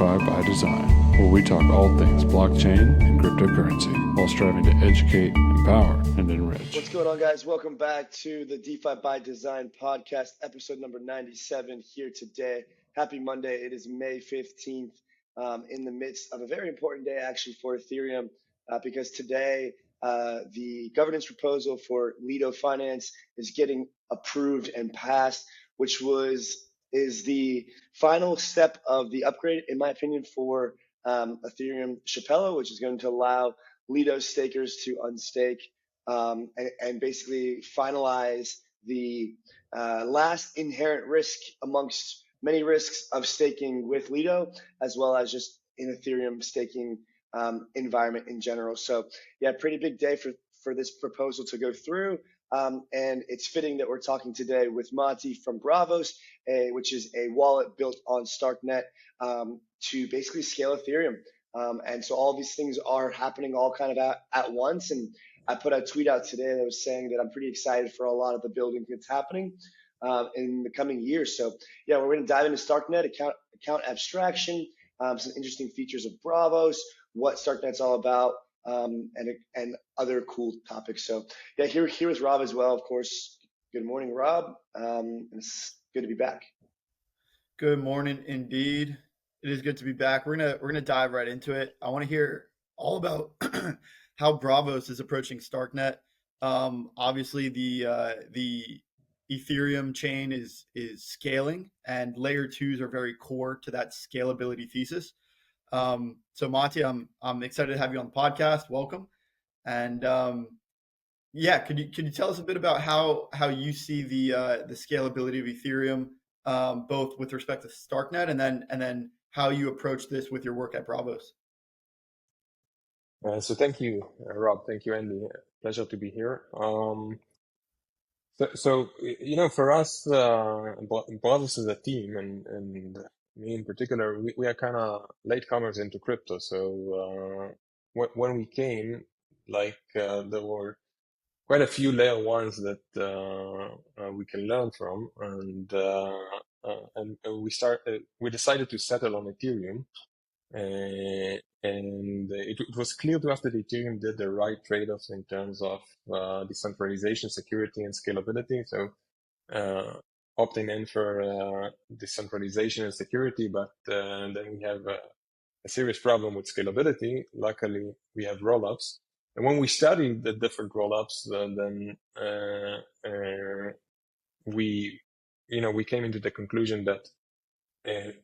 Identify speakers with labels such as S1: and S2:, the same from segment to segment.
S1: DeFi by Design, where we talk all things blockchain and cryptocurrency while striving to educate, empower, and enrich.
S2: What's going on, guys? Welcome back to the DeFi by Design podcast, episode number 97 here today. Happy Monday. It is May 15th, in the midst of a very important day actually for Ethereum, because today the governance proposal for Lido Finance is getting approved and passed, which is the final step of the upgrade, in my opinion, for Ethereum Shapella, which is going to allow Lido stakers to unstake and basically finalize the last inherent risk amongst many risks of staking with Lido, as well as just in Ethereum staking environment in general. So yeah, pretty big day for this proposal to go through. And it's fitting that we're talking today with Motty from Braavos, which is a wallet built on StarkNet to basically scale Ethereum. And so all these things are happening all kind of at once. And I put a tweet out today that was saying that I'm pretty excited for a lot of the building that's happening in the coming years. So yeah, we're going to dive into StarkNet, account abstraction, some interesting features of Braavos, what StarkNet's all about, and other cool topics. So yeah, here is Rob as well, of course. Good morning, Rob. It's good to be back.
S3: Good morning, indeed. It is good to be back. We're gonna dive right into it. I want to hear all about how Braavos is approaching StarkNet. Obviously, the Ethereum chain is scaling, and layer twos are very core to that scalability thesis. So Motty, I'm excited to have you on the podcast. Welcome. And yeah, could you tell us a bit about how you see the scalability of Ethereum, both with respect to StarkNet and then how you approach this with your work at Braavos?
S4: So thank you, Rob. Thank you, Andy. Pleasure to be here. So you know, for us, Braavos is a team, and me in particular, we are kind of latecomers into crypto. So when we came, there were quite a few layer ones that we can learn from, and we decided to settle on Ethereum. And it was clear to us that Ethereum did the right trade-offs in terms of decentralization, security, and scalability. So opting in for decentralization and security, but then we have a serious problem with scalability. Luckily, we have rollups. And when we studied the different rollups, then we came into the conclusion that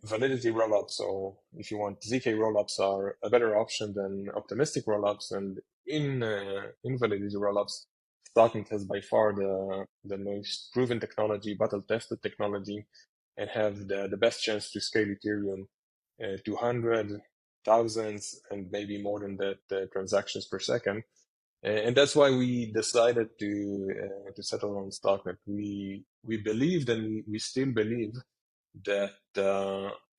S4: validity rollups, or if you want, ZK rollups, are a better option than optimistic rollups. And in validity rollups, StarkNet has by far the most proven technology, battle-tested technology, and have the best chance to scale Ethereum to hundreds, thousands, and maybe more than that transactions per second. And that's why we decided to settle on StarkNet. We believed, and we still believe, that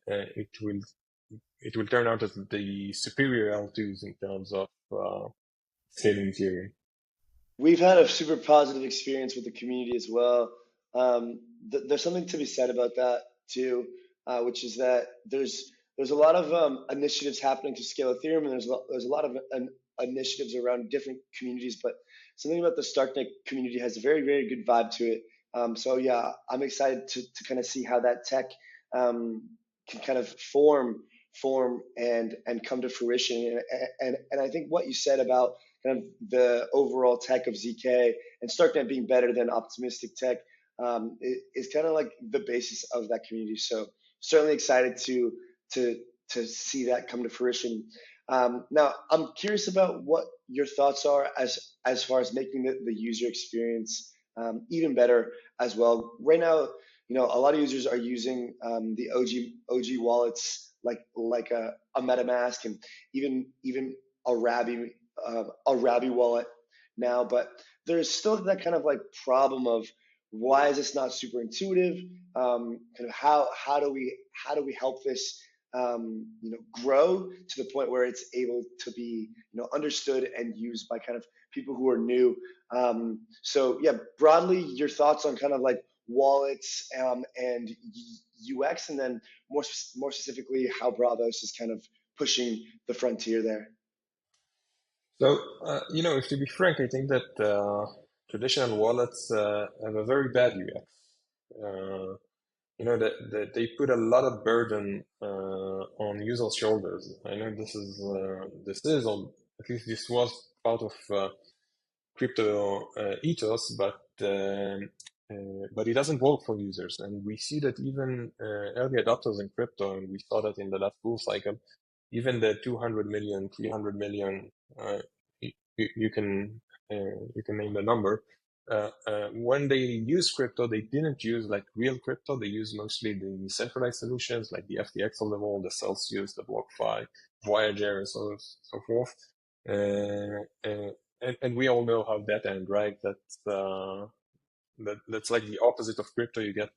S4: it will turn out as the superior L2s in terms of scaling Ethereum.
S2: We've had a super positive experience with the community as well. There's something to be said about that too, which is that there's a lot of initiatives happening to scale Ethereum, and there's a lot of initiatives around different communities, but something about the StarkNet community has a very, very good vibe to it. So yeah, I'm excited to kind of see how that tech can kind of form and come to fruition. And I think what you said about kind of the overall tech of ZK and StarkNet being better than optimistic tech is kind of like the basis of that community. So certainly excited to see that come to fruition. Now, I'm curious about what your thoughts are as far as making the user experience even better as well. Right now, you know, a lot of users are using the OG wallets like a MetaMask and even a Rabi wallet now, but there's still that kind of like problem of why is this not super intuitive? Kind of how do we help this grow to the point where it's able to be understood and used by kind of people who are new. So yeah, broadly, your thoughts on kind of like wallets and UX, and then more specifically how Braavos is kind of pushing the frontier there?
S4: So, to be frank, I think that traditional wallets have a very bad UX. That they put a lot of burden on users' shoulders. I know this is, or at least this was part of crypto ethos, but it doesn't work for users. And we see that even early adopters in crypto, and we saw that in the last bull cycle, even the 200 million, 300 million, you can name the number. When they use crypto, they didn't use like real crypto. They use mostly the centralized solutions like the FTX of the world, the Celsius, the BlockFi, Voyager, and so forth. And we all know how that ends, right? That's like the opposite of crypto. You get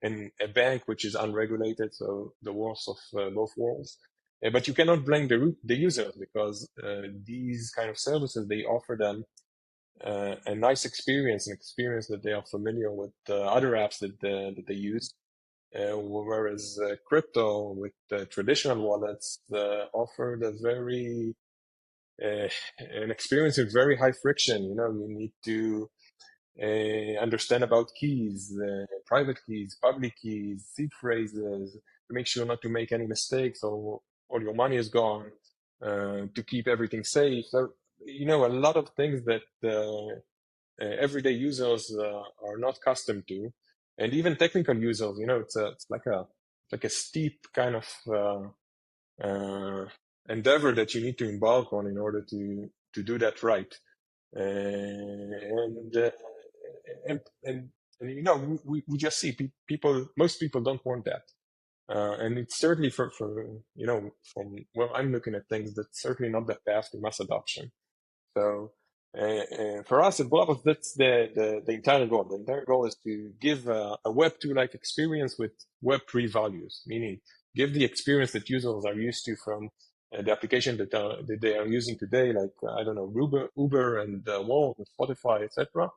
S4: in a bank which is unregulated, so the worst of both worlds. But you cannot blame the users, because these kind of services, they offer them a nice experience, an experience that they are familiar with other apps that they use. Whereas crypto with traditional wallets offered a very an experience with very high friction. You need to understand about keys, private keys, public keys, seed phrases, to make sure not to make any mistakes or all your money is gone, to keep everything safe. So, a lot of things that everyday users are not accustomed to, and even technical users. It's like a steep kind of endeavor that you need to embark on in order to do that right. We just see most people don't want that. And it's certainly from where I'm looking at things, that's certainly not the path to mass adoption. So for us at Braavos, that's the entire goal. The entire goal is to give a Web2-like experience with Web3 values, meaning give the experience that users are used to from the application that they are using today, like, I don't know, Uber and Wall, and Spotify, etc.,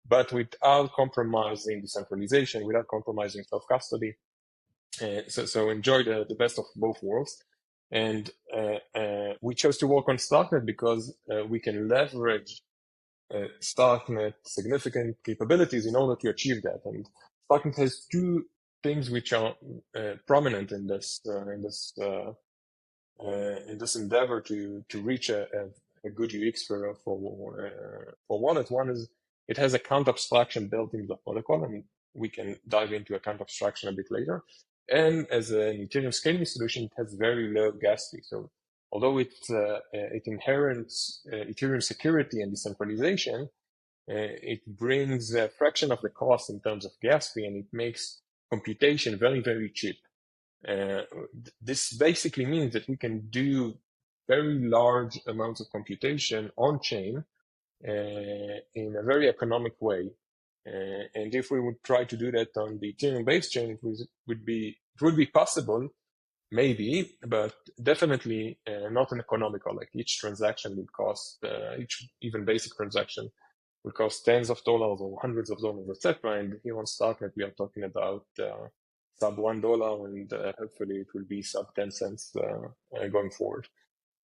S4: but without compromising decentralization, without compromising self-custody. So enjoy the best of both worlds. And we chose to work on StarkNet because we can leverage StarkNet significant capabilities in order to achieve that. And StarkNet has two things which are prominent in this endeavor to reach a good UX for wallet. One is it has account abstraction built into the protocol, and we can dive into account abstraction a bit later. And as an Ethereum scaling solution, it has very low gas fee. So although it inherits Ethereum security and decentralization, it brings a fraction of the cost in terms of gas fee, and it makes computation very, very cheap. This basically means that we can do very large amounts of computation on chain in a very economic way. And if we would try to do that on the Ethereum base chain, it would be possible, maybe, but definitely not an economical. Like each transaction would cost, each even basic transaction would cost tens of dollars or hundreds of dollars, etc. And here on StarkNet, we are talking about sub $1, and hopefully it will be sub 10 cents going forward.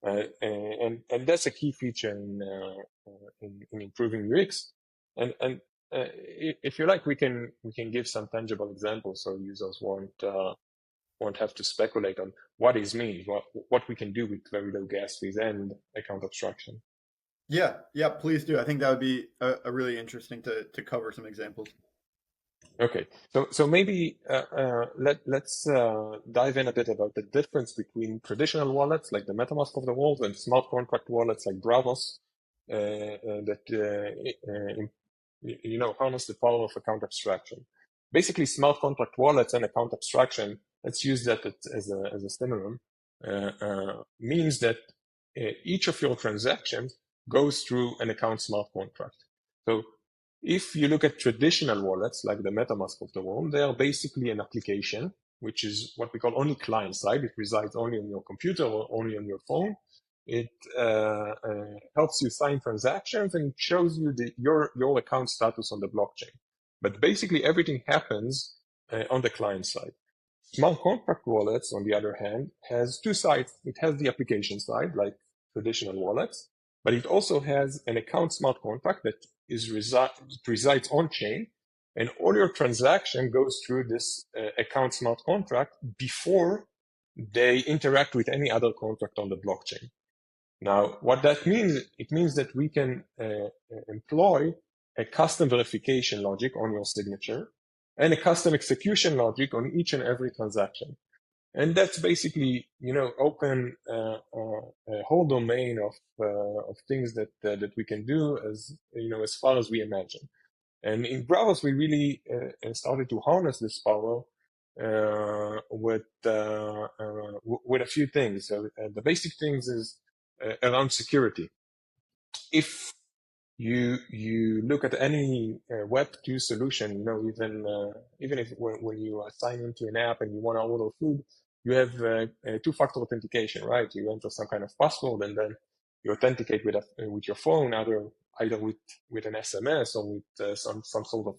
S4: And that's a key feature in improving UX. And if you like, we can give some tangible examples so users won't have to speculate on what is mean, what we can do with very low gas fees and account abstraction.
S3: Yeah, please do. I think that would be a really interesting to cover some examples.
S4: Okay, so maybe let's dive in a bit about the difference between traditional wallets like the MetaMask of the world and smart contract wallets like Braavos that harness the power of account abstraction. Basically, smart contract wallets and account abstraction, let's use that as a synonym, means that each of your transactions goes through an account smart contract. So if you look at traditional wallets like the MetaMask of the world, they are basically an application, which is what we call only client-side. It resides only on your computer or only on your phone. It helps you sign transactions and shows you your account status on the blockchain. but basically everything happens on the client side. Smart contract wallets, on the other hand, has two sides. It has the application side, like traditional wallets, but it also has an account smart contract that resides on chain, and all your transaction goes through this account smart contract before they interact with any other contract on the blockchain. Now, what that means, it means that we can employ a custom verification logic on your signature and a custom execution logic on each and every transaction. And that's basically, open a whole domain of things that we can do as far as we imagine. And in Braavos, we really started to harness this power with a few things. So the basic things is around security. If you look at any Web2 solution, even if when you sign into an app and you want to order food, you have two-factor authentication, right? You enter some kind of password and then you authenticate with your phone, either with an SMS or with some sort of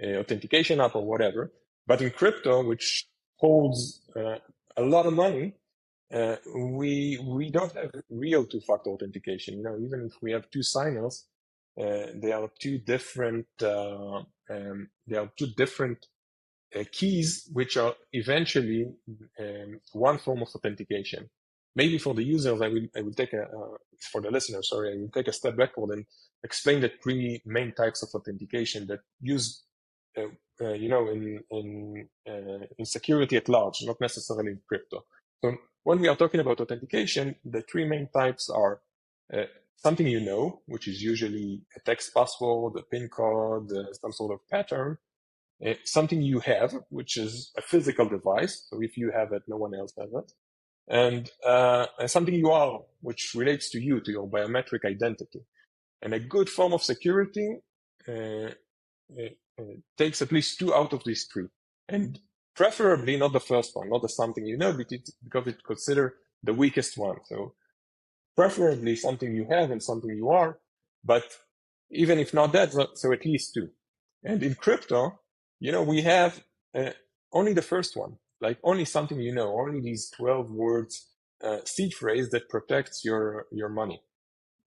S4: authentication app or whatever. But in crypto, which holds a lot of money, we don't have real two-factor authentication. Even if we have two signers, they are two different keys, which are eventually one form of authentication. Maybe for the users, I will take for the listeners, sorry, I will take a step backward and explain the three main types of authentication that use, in security at large, not necessarily in crypto. So when we are talking about authentication, the three main types are something which is usually a text password, a PIN code, some sort of pattern. Something you have, which is a physical device. So if you have it, no one else has it. And something you are, which relates to you, to your biometric identity. And a good form of security takes at least two out of these three. And preferably not the first one, not the something because it's considered the weakest one. So preferably something you have and something you are, but even if not that, so at least two. And in crypto, we have only the first one, like only something only these 12 words seed phrase that protects your money.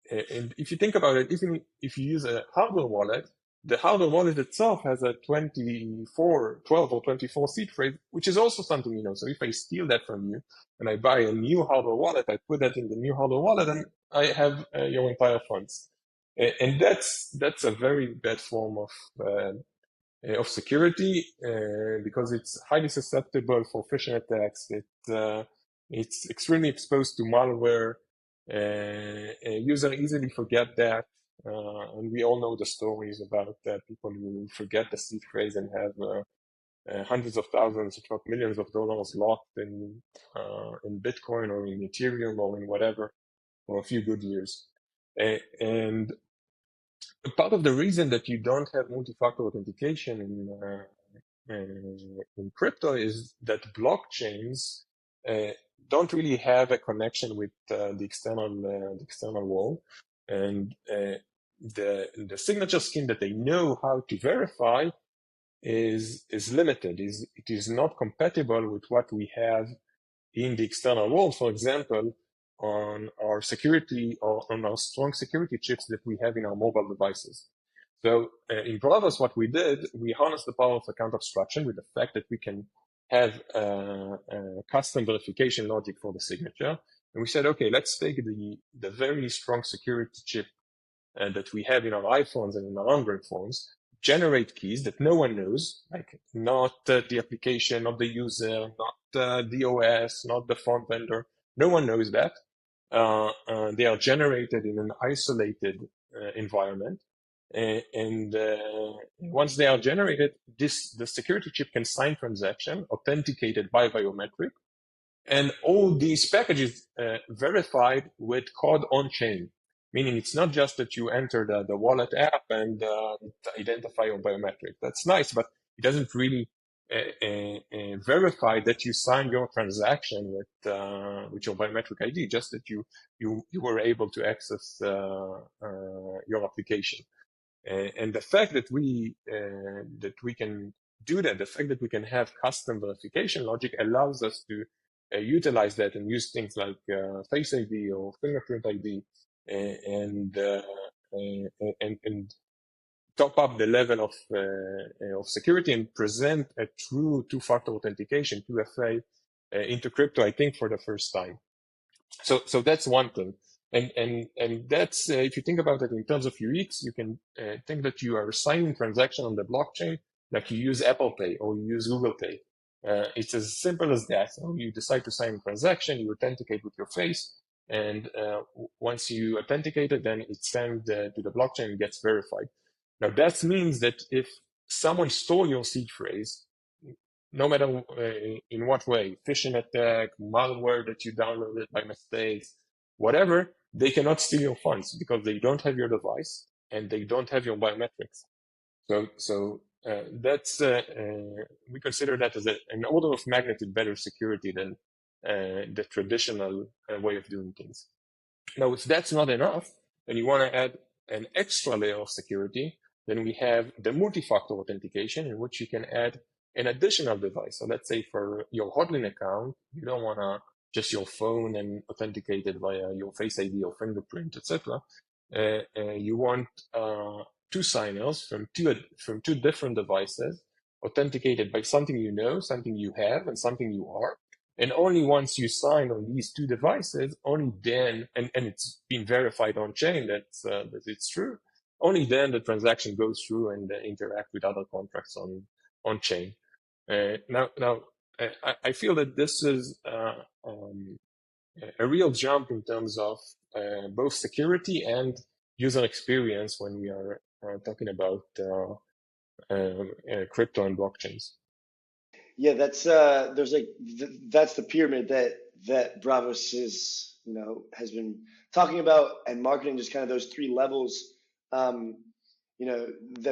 S4: And if you think about it, even if you use a hardware wallet, the hardware wallet itself has a 12 or 24 seed phrase, which is also something So if I steal that from you and I buy a new hardware wallet, I put that in the new hardware wallet, and I have your entire funds. And that's a very bad form of security because it's highly susceptible for phishing attacks. It's extremely exposed to malware. Users easily forget that. And we all know the stories about people who forget the seed phrase and have hundreds of thousands, if not millions of dollars locked in Bitcoin or in Ethereum or in whatever for a few good years. And part of the reason that you don't have multi-factor authentication in crypto is that blockchains don't really have a connection with the external world, and the signature scheme that they know how to verify is limited. It is not compatible with what we have in the external world. For example, on our security or on our strong security chips that we have in our mobile devices. So in Braavos, what we did, we harnessed the power of account abstraction with the fact that we can have a custom verification logic for the signature. And we said, okay, let's take the very strong security chip that we have in our iPhones and in our Android phones, generate keys that no one knows, like not the application, not the user, not the OS, not the font vendor. No one knows that. They are generated in an isolated environment. And once they are generated, the security chip can sign transaction authenticated by biometric, and all these packages verified with code on chain, meaning it's not just that you enter the wallet app and identify your biometric. That's nice, but it doesn't really verify that you signed your transaction with your biometric ID, just that you were able to access your application. And the fact that we can do that, the fact that we can have custom verification logic allows us to utilize that and use things like Face ID or fingerprint ID and top up the level of security and present a true two-factor authentication, 2FA, into crypto, I think, for the first time. So that's one thing. And that's, if you think about it in terms of UX, you can think that you are signing transaction on the blockchain, like you use Apple Pay or you use Google Pay. It's as simple as that. So you decide to sign a transaction, you authenticate with your face, and once you authenticate it, then it's sent to the blockchain and gets verified. Now that means that if someone stole your seed phrase, no matter in what way, phishing attack, malware that you downloaded by mistake, whatever, they cannot steal your funds because they don't have your device and they don't have your biometrics. So that's we consider that as an order of magnitude better security than the traditional way of doing things. Now, if that's not enough, and you want to add an extra layer of security, then we have the multi-factor authentication, in which you can add an additional device. So let's say for your Hotlin account, you don't want to just your phone and authenticate it via your Face ID or fingerprint, etc. You want two signers from two different devices, authenticated by something you know, something you have, and something you are. And only once you sign on these two devices, only then, and it's been verified on chain that it's true, only then the transaction goes through and interact with other contracts on chain. Now, I feel that this is a real jump in terms of both security and user experience when we are talking about crypto and blockchains.
S2: Yeah, that's that's the pyramid that Braavos is has been talking about and marketing, just kind of those three levels. The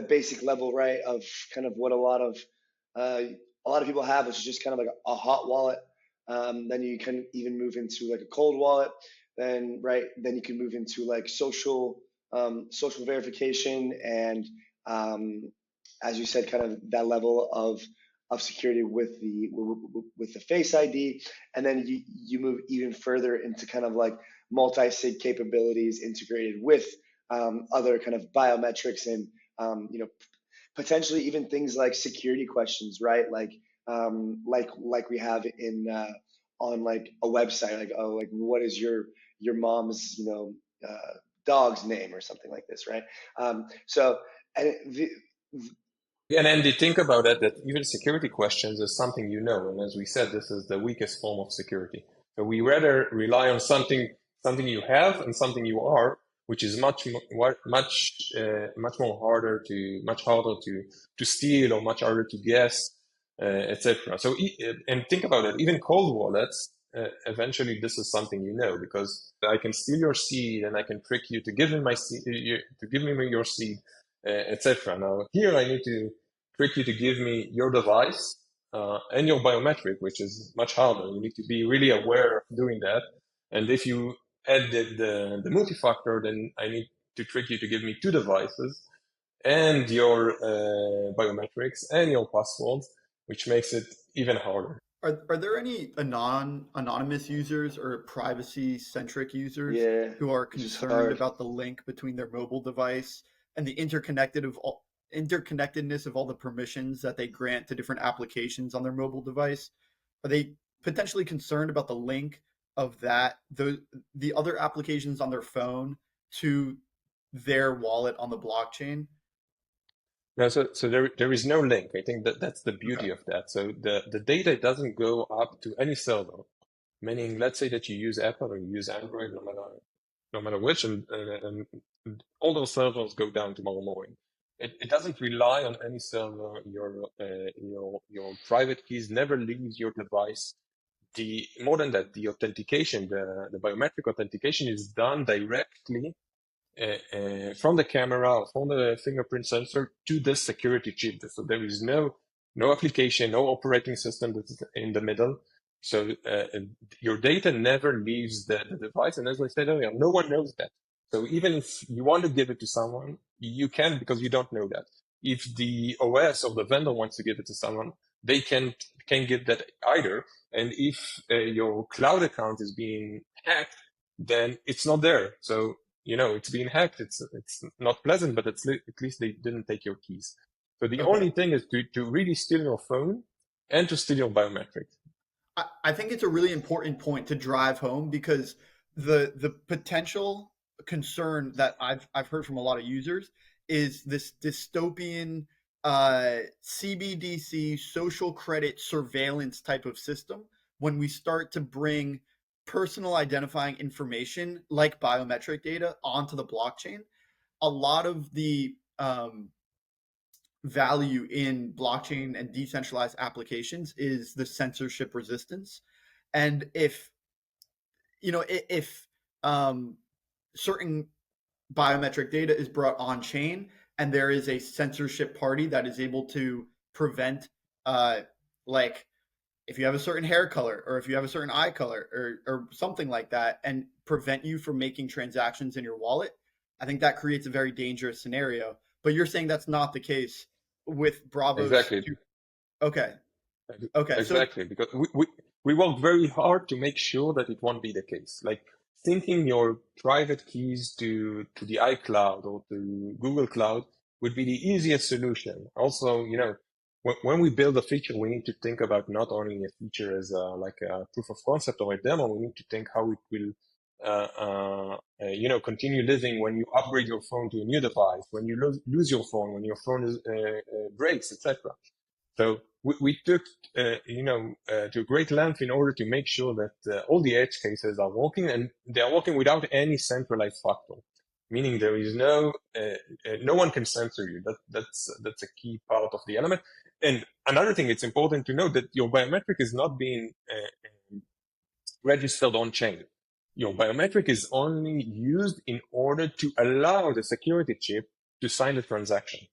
S2: basic level, right, of kind of what a lot of people have, which is just kind of like a hot wallet. Then you can even move into like a cold wallet. Then you can move into like social verification, and as you said, kind of that level of security with the Face ID, and then you move even further into kind of like multi-sig capabilities integrated with other kind of biometrics and potentially even things like security questions, right? Like we have in on like a website, like what is your mom's dog's name or something like this, right?
S4: And then they think about it, that even security questions is something you know, and as we said, this is the weakest form of security. So we rather rely on something you have and something you are, which is much harder to steal, or much harder to guess, etc. So and think about it, even cold wallets. Eventually, this is something you know, because I can steal your seed and I can trick you to give me my seed, to give me your seed, etc. Now here I need to trick you to give me your device and your biometric, which is much harder. You need to be really aware of doing that. And if you add the multi-factor, then I need to trick you to give me two devices and your biometrics and your passwords, which makes it even harder.
S3: Are there any anonymous users or privacy-centric users who are concerned about the link between their mobile device and the interconnectedness of all the permissions that they grant to different applications on their mobile device? Are they potentially concerned about the link of the other applications on their phone to their wallet on the blockchain?
S4: No, so there is no link. I think that's the beauty of that. So the data doesn't go up to any server. Meaning, let's say that you use Apple or you use Android, no matter which, and all those servers go down tomorrow morning. It doesn't rely on any server. Your private keys never leaves your device. More than that, the authentication, the biometric authentication, is done directly from the camera or from the fingerprint sensor to the security chip. So there is no application, no operating system that's in the middle. So your data never leaves the device. And as I said earlier, no one knows that. So even if you want to give it to someone, you can, because you don't know that. If the OS or the vendor wants to give it to someone, they can't give that either. And if your cloud account is being hacked, then it's not there. So, it's being hacked. It's not pleasant, but at least they didn't take your keys. So the only thing is to really steal your phone and to steal your biometric.
S3: I think it's a really important point to drive home, because the potential concern that I've heard from a lot of users is this dystopian CBDC social credit surveillance type of system when we start to bring personal identifying information like biometric data onto the blockchain. A lot of the value in blockchain and decentralized applications is the censorship resistance. And if certain biometric data is brought on chain and there is a censorship party that is able to prevent like if you have a certain hair color or if you have a certain eye color or something like that, and prevent you from making transactions in your wallet, I think that creates a very dangerous scenario. But you're saying that's not the case with Braavos.
S4: Exactly.
S3: Okay.
S4: Exactly. So, because we work very hard to make sure that it won't be the case. Like syncing your private keys to the iCloud or to Google Cloud would be the easiest solution. Also, when we build a feature, we need to think about not only a feature as like a proof of concept or a demo. We need to think how it will continue living when you upgrade your phone to a new device, when you lose your phone, when your phone breaks, etc. So we took, to great length in order to make sure that all the edge cases are working, and they are working without any centralized factor, meaning there is no one can censor you. That's a key part of the element. And another thing, it's important to know that your biometric is not being registered on chain. Your biometric is only used in order to allow the security chip to sign the transaction.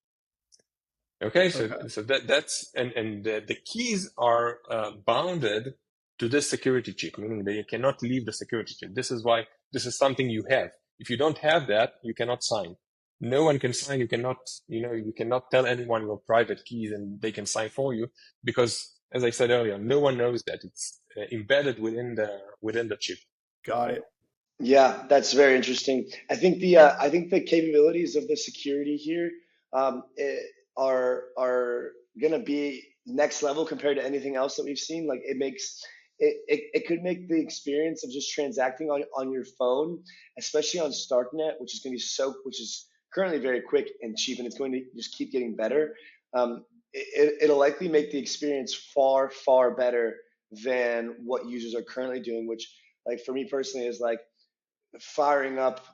S4: Okay, so that's and the keys are bounded to this security chip, meaning they cannot leave the security chip. This is why this is something you have. If you don't have that, you cannot sign. No one can sign. You cannot tell anyone your private keys and they can sign for you, because, as I said earlier, no one knows that. It's embedded within the chip.
S3: Got it.
S2: Yeah, that's very interesting. I think the capabilities of the security here are gonna be next level compared to anything else that we've seen. Like it could make the experience of just transacting on your phone, especially on StarkNet, which is currently very quick and cheap, and it's going to just keep getting better. It'll likely make the experience far, far better than what users are currently doing, which, like, for me personally, is like firing up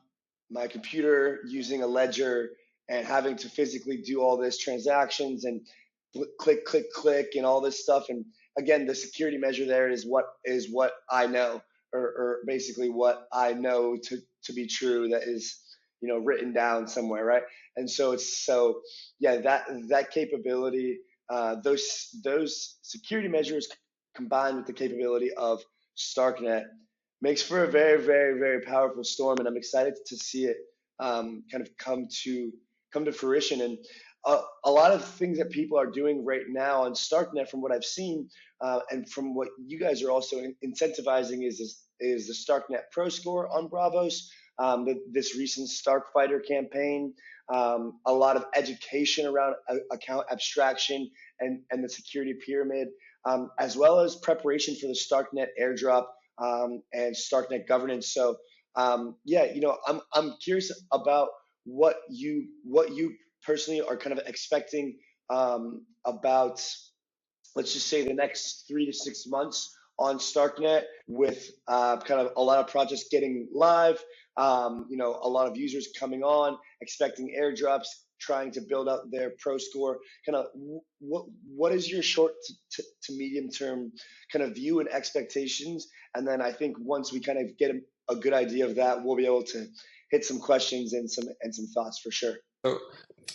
S2: my computer using a ledger and having to physically do all this transactions and click, click, click, and all this stuff. And again, the security measure there is what I know, or basically what I know to be true, that is, written down somewhere, right? And so that capability, those security measures combined with the capability of StarkNet makes for a very, very, very powerful storm, and I'm excited to see it kind of come to fruition. And a lot of things that people are doing right now on StarkNet, from what I've seen, and from what you guys are also incentivizing, is the StarkNet Pro Score on Braavos, this recent Starkfighter campaign, a lot of education around account abstraction and the security pyramid, as well as preparation for the StarkNet airdrop and StarkNet governance. So I'm curious about what you personally are kind of expecting about, let's just say, the next 3 to 6 months on StarkNet, with kind of a lot of projects getting live, a lot of users coming on, expecting airdrops, trying to build out their pro score. Kind of what is your short to medium term kind of view and expectations? And then I think once we kind of get a good idea of that, we'll be able to hit some questions and some thoughts for sure.
S4: So,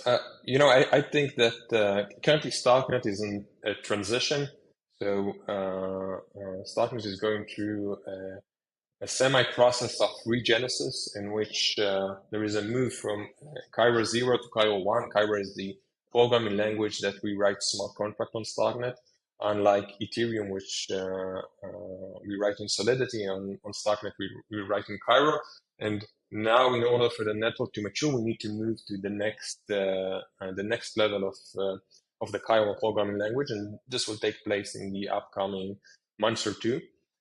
S4: I think that currently StarkNet is in a transition. So StarkNet is going through a semi-process of regenesis in which there is a move from Cairo 0 to Cairo 1. Cairo is the programming language that we write smart contract on StarkNet, unlike Ethereum, which we write in Solidity. On StarkNet, we write in Cairo. And now, in order for the network to mature, we need to move to the next level of the Cairo programming language, and this will take place in the upcoming months or two.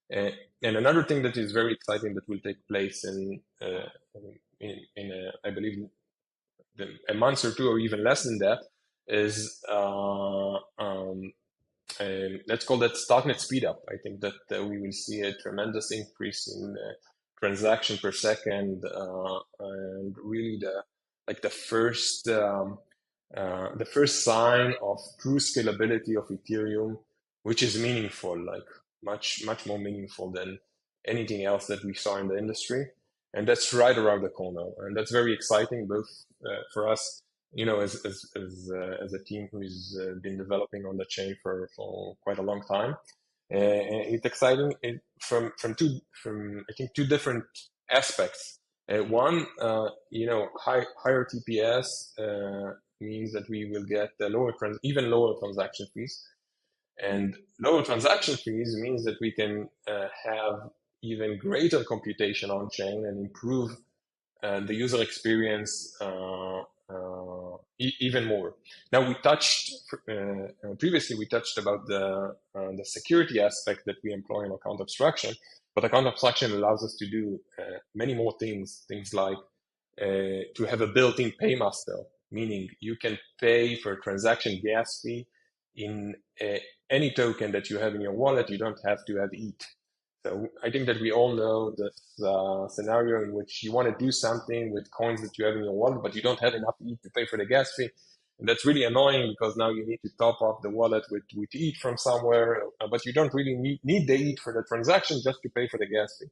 S4: And another thing that is very exciting that will take place in I believe a month or two or even less than that is let's call that StarkNet speed up. I think that we will see a tremendous increase in transaction per second, and really the first sign of true scalability of Ethereum, which is meaningful, like much more meaningful than anything else that we saw in the industry. And that's right around the corner, and that's very exciting, both for us, as a team who's been developing on the chain for quite a long time. It's exciting from I think two different aspects. One, higher TPS means that we will get even lower transaction fees, and lower transaction fees means that we can have even greater computation on chain and improve the user experience even more. Now, previously we touched about the security aspect that we employ in account abstraction, but account abstraction allows us to do many more things like to have a built-in paymaster, meaning you can pay for a transaction gas fee in any token that you have in your wallet. You don't have to have ETH. So I think that we all know this scenario in which you want to do something with coins that you have in your wallet, but you don't have enough ETH to pay for the gas fee. And that's really annoying, because now you need to top up the wallet with ETH from somewhere, but you don't really need the ETH for the transaction, just to pay for the gas fee.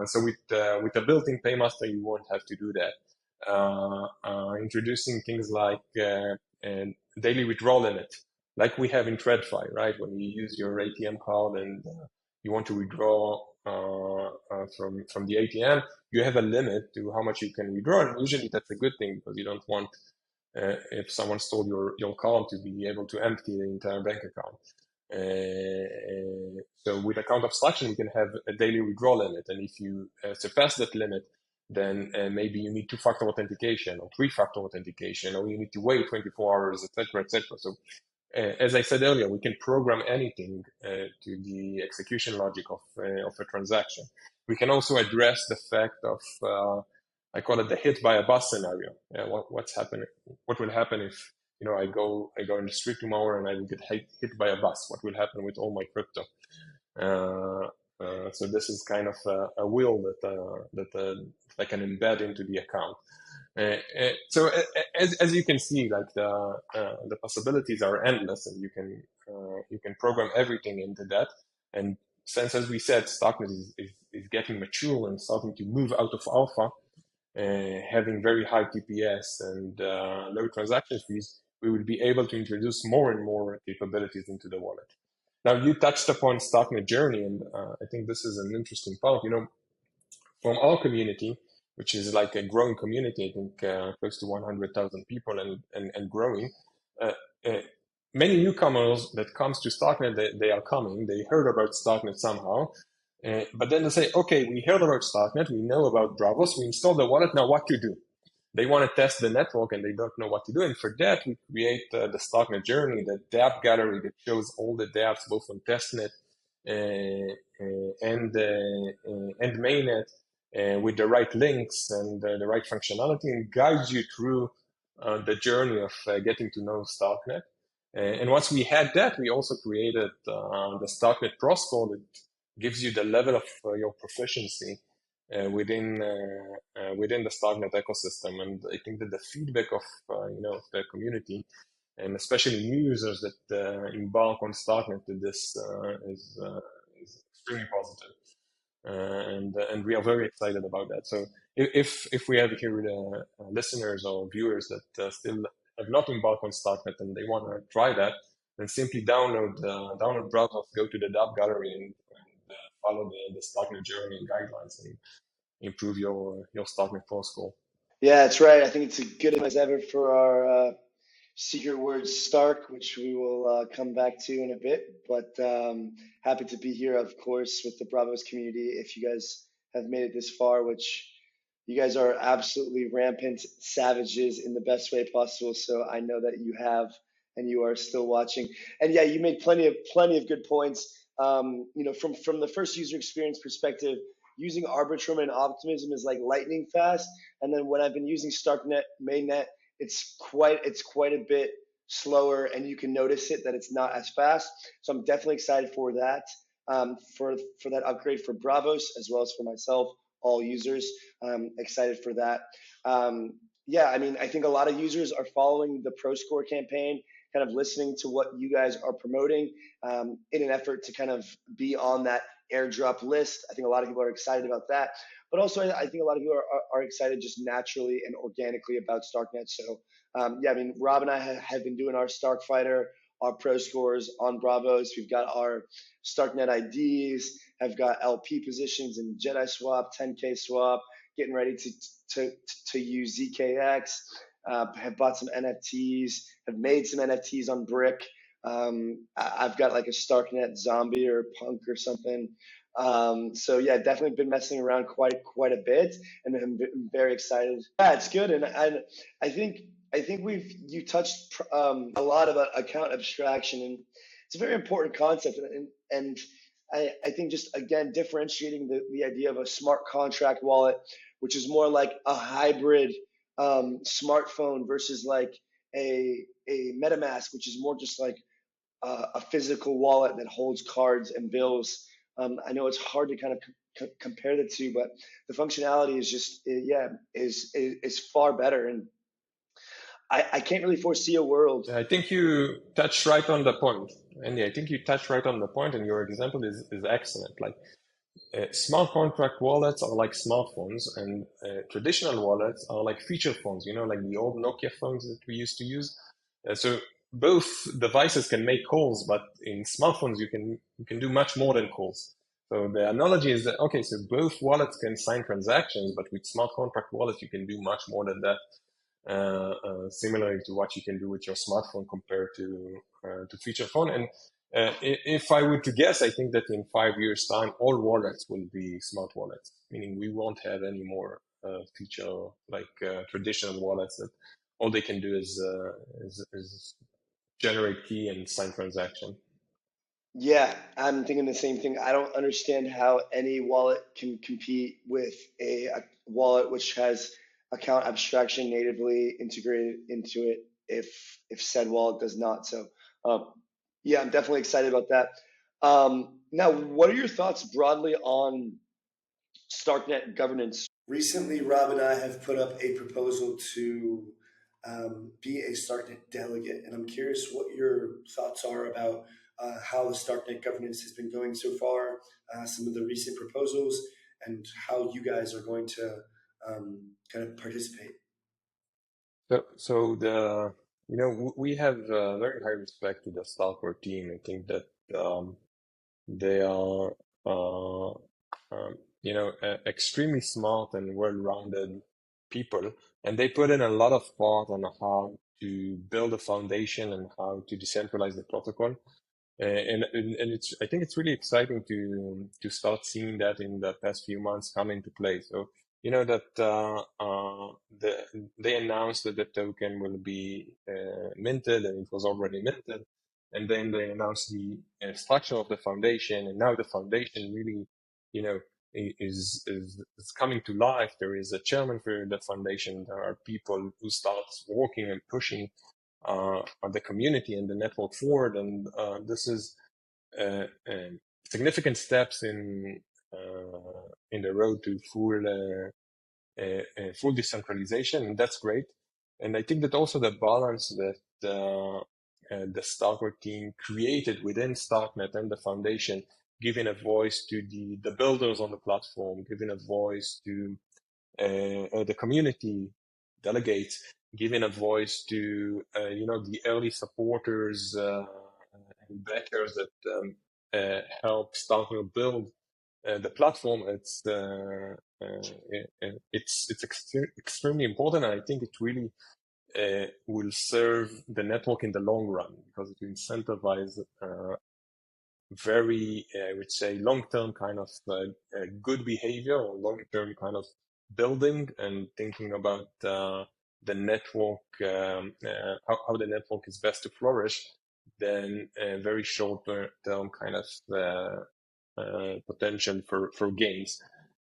S4: So with a built-in paymaster, you won't have to do that. Introducing things like daily withdrawal limit, like we have in TradFi, right? When you use your ATM card and you want to withdraw from the ATM, you have a limit to how much you can withdraw. And usually that's a good thing, because you don't want, if someone stole your card, to be able to empty the entire bank account. So with account abstraction, we can have a daily withdrawal limit. And if you surpass that limit, then maybe you need 2-factor authentication or 3-factor authentication, or you need to wait 24 hours, etc., etc. So as I said earlier, we can program anything to the execution logic of a transaction. We can also address the fact of, I call it the hit by a bus scenario. What's happening? What will happen if I go in the street tomorrow and I will get hit by a bus? What will happen with all my crypto? So this is kind of a wheel that I can embed into the account. So as you can see, like the possibilities are endless, and you can program everything into that. And since, as we said, StarkNet is getting mature and starting to move out of alpha, having very high TPS and low transaction fees, we will be able to introduce more and more capabilities into the wallet. Now, you touched upon StarkNet journey, and I think this is an interesting part. From our community, which is like a growing community, I think close to 100,000 people and growing. Many newcomers that comes to StarkNet, they are coming. They heard about StarkNet somehow, but then they say, okay, we heard about StarkNet, we know about Braavos, we installed the wallet, now what to do? They want to test the network and they don't know what to do. And for that, we create the StarkNet journey, the dApp gallery that shows all the dApps, both on testnet and mainnet, with the right links and the right functionality, and guides you through the journey of getting to know StarkNet. And once we had that, we also created the StarkNet Pro Score that gives you the level of your proficiency within the StarkNet ecosystem. And I think that the feedback of the community, and especially new users that embark on StarkNet, to this is extremely positive. And we are very excited about that. So if we have here listeners or viewers that still have not embarked on StarkNet and they want to try that, then simply download Braavos, go to the dApp gallery and follow the StarkNet journey and guidelines and improve your StarkNet core score.
S2: Yeah, that's right. I think it's a good as ever for our secret word Stark, which we will come back to in a bit. But happy to be here, of course, with the Braavos community. If you guys have made it this far, which you guys are absolutely rampant savages in the best way possible. So I know that you have, and you are still watching. And yeah, you made plenty of good points. From the first user experience perspective, using Arbitrum and Optimism is like lightning fast. And then when I've been using StarkNet, mainnet, it's quite a bit slower, and you can notice it that it's not as fast. So I'm definitely excited for that, for that upgrade for Braavos as well as for myself, all users. Excited for that. Yeah, I mean, I think a lot of users are following the Pro Score campaign, kind of listening to what you guys are promoting in an effort to kind of be on that airdrop list. I think a lot of people are excited about that. But also, I think a lot of you are excited just naturally and organically about StarkNet. So, yeah, I mean, Rob and I have been doing our Stark Fighter, our Pro Scores on Braavos. We've got our StarkNet IDs, have got LP positions in Jedi Swap, 10K Swap, getting ready to use ZKX, have bought some NFTs, have made some NFTs on Brick. I've got like a StarkNet zombie or punk or something. So yeah, definitely been messing around quite a bit, and I'm very excited. Yeah, it's good, and I think you touched a lot about account abstraction, and it's a very important concept, and I think just again differentiating the idea of a smart contract wallet, which is more like a hybrid smartphone versus like a MetaMask, which is more just like a physical wallet that holds cards and bills. I know it's hard to kind of compare the two, but the functionality is just is far better, and I can't really foresee a world.
S4: I think you touched right on the point, Andy. I think you touched right on the point, and your example is excellent. Like smart contract wallets are like smartphones, and traditional wallets are like feature phones. You know, like the old Nokia phones that we used to use. So both devices can make calls, but in smartphones you can do much more than calls. So the analogy is that, okay, so both wallets can sign transactions, but with smart contract wallet you can do much more than that, similarly to what you can do with your smartphone compared to feature phone. And if I were to guess, I think that in 5 years' time, all wallets will be smart wallets, meaning we won't have any more feature like traditional wallets that all they can do is generate key and sign transaction.
S2: Yeah, I'm thinking the same thing. I don't understand how any wallet can compete with a wallet which has account abstraction natively integrated into it if said wallet does not. So yeah, I'm definitely excited about that. Now, what are your thoughts broadly on StarkNet governance? Recently, Rob and I have put up a proposal to be a StarkNet delegate, and I'm curious what your thoughts are about how the StarkNet governance has been going so far, some of the recent proposals, and how you guys are going to kind of participate.
S4: So we have very high respect to the StarkNet team. I think that they are extremely smart and well-rounded people, and they put in a lot of thought on how to build a foundation and how to decentralize the protocol. And I think it's really exciting to start seeing that in the past few months come into play. So you know that they announced that the token will be minted, and it was already minted. And then they announced the structure of the foundation, and now the foundation really, is coming to life. There is a chairman for the foundation. There are people who start working and pushing the community and the network forward, and this is significant steps in the road to full decentralization, and that's great. And I think that also the balance that the StarkNet team created within StarkNet and the foundation, giving a voice to the builders on the platform, giving a voice to the community delegates, giving a voice to the early supporters and backers that help StarkNet build the platform, it's extremely important, and I think it really will serve the network in the long run, because it will incentivize very, I would say, long-term kind of good behavior, or long-term kind of building and thinking about the network, how the network is best to flourish, than very short-term kind of potential for gains.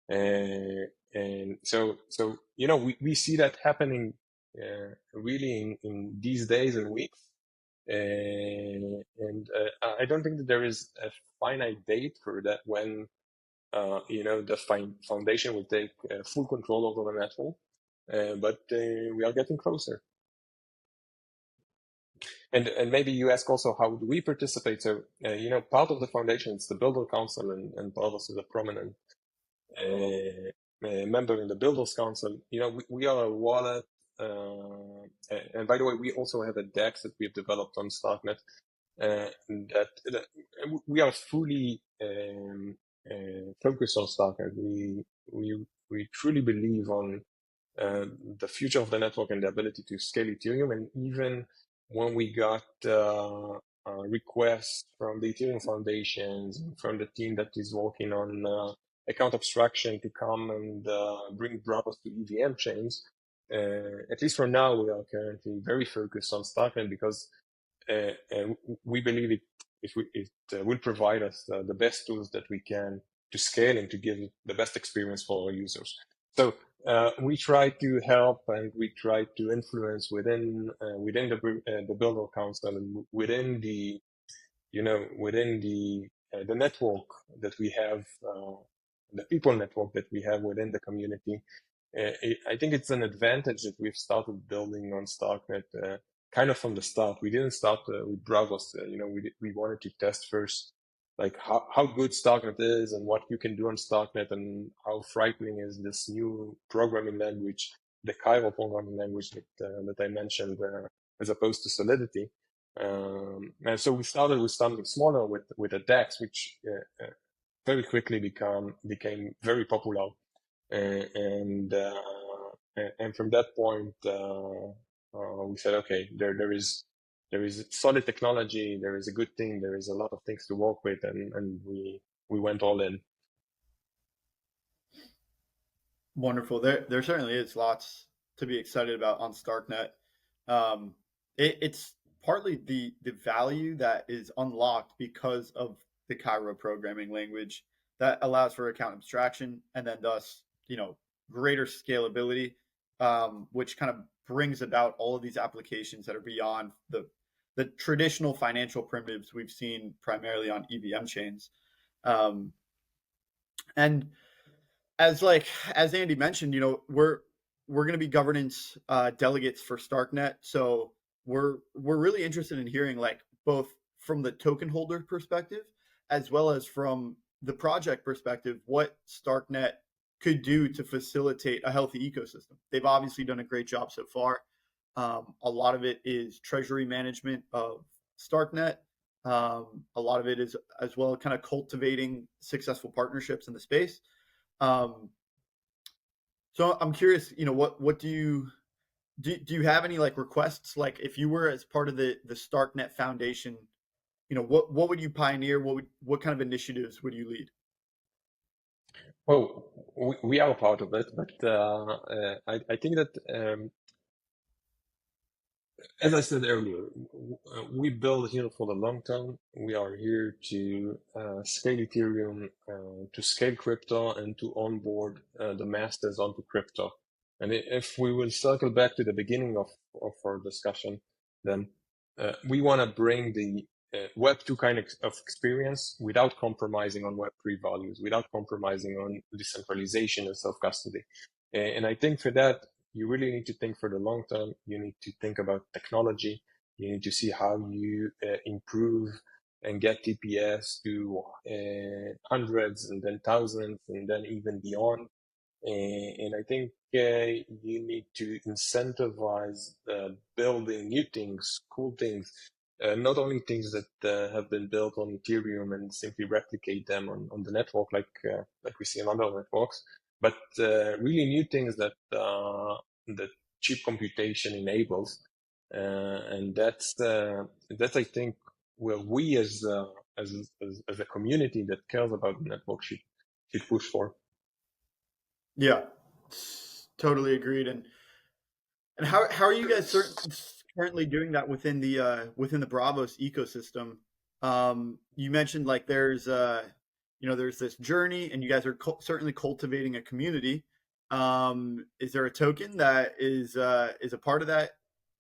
S4: And so we see that happening really in these days and weeks. And I don't think that there is a finite date for that when the foundation will take full control over the network, but we are getting closer. And maybe you ask also, how do we participate? So part of the foundation is the Builder Council, and Braavos is a prominent member in the Builders Council. We are a wallet. And by the way, we also have a DEX that we have developed on StarkNet. That we are fully focused on StarkNet. We truly believe on the future of the network and the ability to scale Ethereum. And even when we got requests from the Ethereum foundations, from the team that is working on account abstraction to come and bring Braavos to EVM chains, at least for now, we are currently very focused on StarkNet, because we believe it will provide us the best tools that we can to scale and to give the best experience for our users. So we try to help, and we try to influence within the Builder Council, and within the network that we have, the people network that we have within the community. I think it's an advantage that we've started building on StarkNet kind of from the start. We didn't start with Braavos. We wanted to test first, like how good StarkNet is and what you can do on StarkNet, and how frightening is this new programming language, the Cairo programming language that I mentioned, as opposed to Solidity. And so we started with something smaller, with a DEX, which very quickly became very popular. And from that point, we said, okay, there is solid technology, there is a good thing, there is a lot of things to work with, and we went all in.
S3: Wonderful. There certainly is lots to be excited about on StarkNet. It's partly the value that is unlocked because of the Cairo programming language that allows for account abstraction, and then thus greater scalability, which kind of brings about all of these applications that are beyond the traditional financial primitives we've seen primarily on EVM chains. And as Andy mentioned, we're going to be governance delegates for StarkNet, so we're really interested in hearing, both from the token holder perspective as well as from the project perspective, what StarkNet could do to facilitate a healthy ecosystem. They've obviously done a great job so far. A lot of it is treasury management of StarkNet. A lot of it is as well kind of cultivating successful partnerships in the space. So I'm curious, what do you have any requests? If you were as part of the StarkNet Foundation, what would you pioneer? What kind of initiatives would you lead?
S4: Well, we are part of it, but I think that, as I said earlier, we build here for the long term. We are here to scale Ethereum, to scale crypto, and to onboard the masters onto crypto. And if we will circle back to the beginning of our discussion, then we want to bring the Web 2 kind of experience without compromising on Web 3 values, without compromising on decentralization and self-custody. And I think for that, you really need to think for the long term. You need to think about technology. You need to see how you improve and get TPS to hundreds, and then thousands, and then even beyond. And I think you need to incentivize building new things, cool things, not only things that have been built on Ethereum and simply replicate them on the network like we see on other networks, but really new things that cheap computation enables, and that's I think where we as a community that cares about the network should push for.
S3: Yeah, totally agreed. And how are you guys currently doing that within the Braavos ecosystem? You mentioned like there's there's this journey, and you guys are certainly cultivating a community. Is there a token that is a part of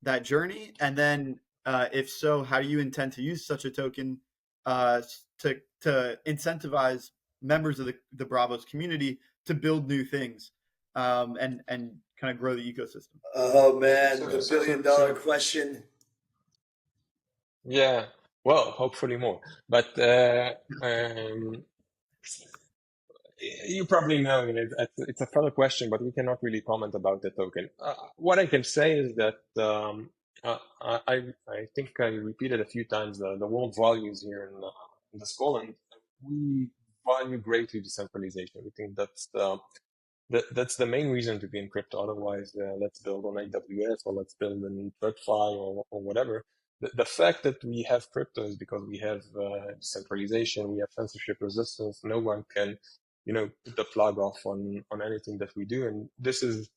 S3: that journey? And then if so, how do you intend to use such a token to incentivize members of the Braavos community to build new things and kind of grow the ecosystem?
S2: Oh man, the $1 billion question.
S4: Yeah, well, hopefully more, but you probably know it's a further question, but we cannot really comment about the token. What I can say is that I think I repeated a few times the word values here in the school, and we value greatly decentralization. We think that's the main reason to be in crypto. Otherwise, let's build on AWS or let's build in TradFi or whatever. The fact that we have crypto is because we have decentralization, we have censorship resistance. No one can, put the plug off on anything that we do, and this is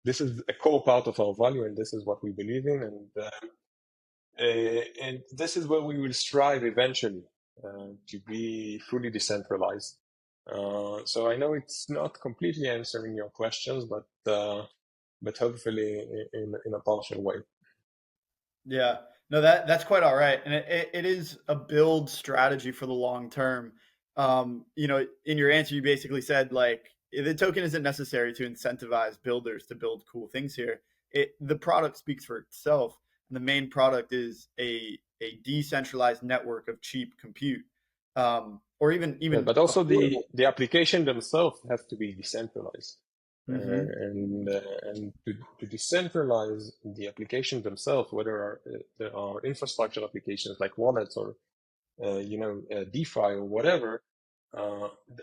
S4: a core part of our value, and this is what we believe in, and this is where we will strive eventually to be fully decentralized. So I know it's not completely answering your questions, but hopefully in a partial way.
S3: Yeah, no, that's quite all right, and it is a build strategy for the long term. In your answer, you basically said like the token isn't necessary to incentivize builders to build cool things here. The product speaks for itself, and the main product is a decentralized network of cheap compute, or even.
S4: Yeah, but also the application themselves have to be decentralized.
S3: Mm-hmm.
S4: And to decentralize the application themselves, whether there are infrastructure applications like wallets or DeFi or whatever,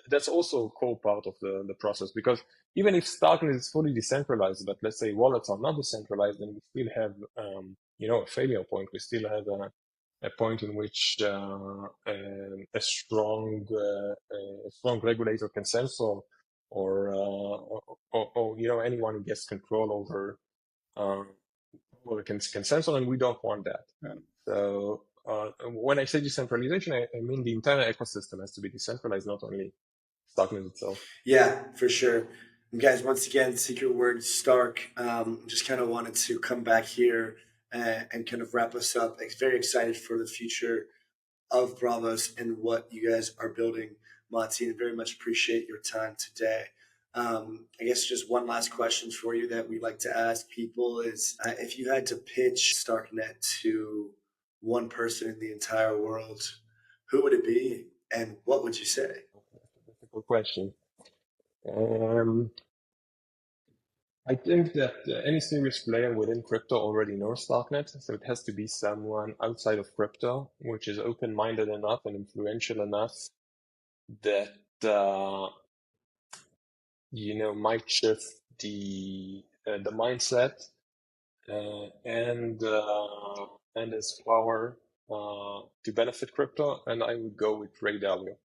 S4: that's also a core part of the process. Because even if StarkNet is fully decentralized, but let's say wallets are not decentralized, then we still have a failure point. We still have a point in which a strong regulator can censor, or anyone who gets control over can censor, and we don't want that.
S3: Yeah.
S4: So when I say decentralization, I mean the entire ecosystem has to be decentralized, not only StarkNet itself.
S2: Yeah, for sure. And guys, once again, secret word Stark. Just kind of wanted to come back here and kind of wrap us up. Very excited for the future of Braavos and what you guys are building, Motty, and very much appreciate your time today. I guess just one last question for you that we like to ask people is if you had to pitch StarkNet to one person in the entire world, who would it be and what would you say?
S4: That's a good question. I think that any serious player within crypto already knows StarkNet, so it has to be someone outside of crypto, which is open-minded enough and influential enough that might shift the mindset and its power to benefit crypto, and I would go with Ray Dalio.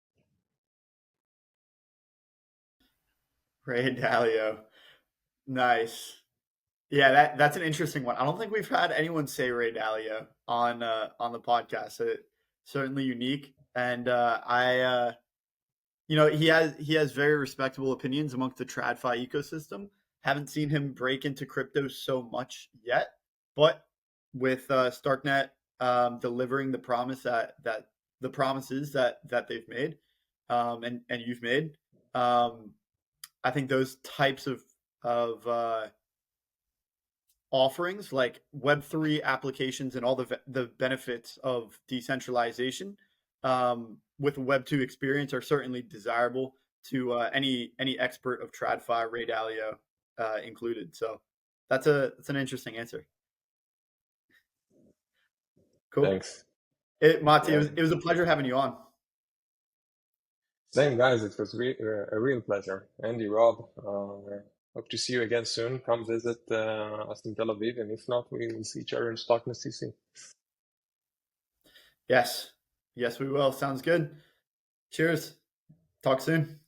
S3: Ray Dalio. Nice. Yeah, that's an interesting one. I don't think we've had anyone say Ray Dalio on the podcast. So certainly unique, and he has very respectable opinions amongst the TradFi ecosystem. Haven't seen him break into crypto so much yet, but with StarkNet delivering the promise that the promises that they've made, and you've made, I think those types of offerings like Web3 applications and all the benefits of decentralization with a Web2 experience are certainly desirable to any expert of TradFi, Ray Dalio included. So that's an interesting answer. Cool.
S4: Thanks.
S3: Motty,
S4: Yeah.
S3: it was a pleasure having you on.
S4: Same, guys. It was a real pleasure. Andy, Rob, hope to see you again soon. Come visit us in Tel Aviv, and if not, we will see each other in StarkNet CC.
S3: Yes, we will. Sounds good. Cheers. Talk soon.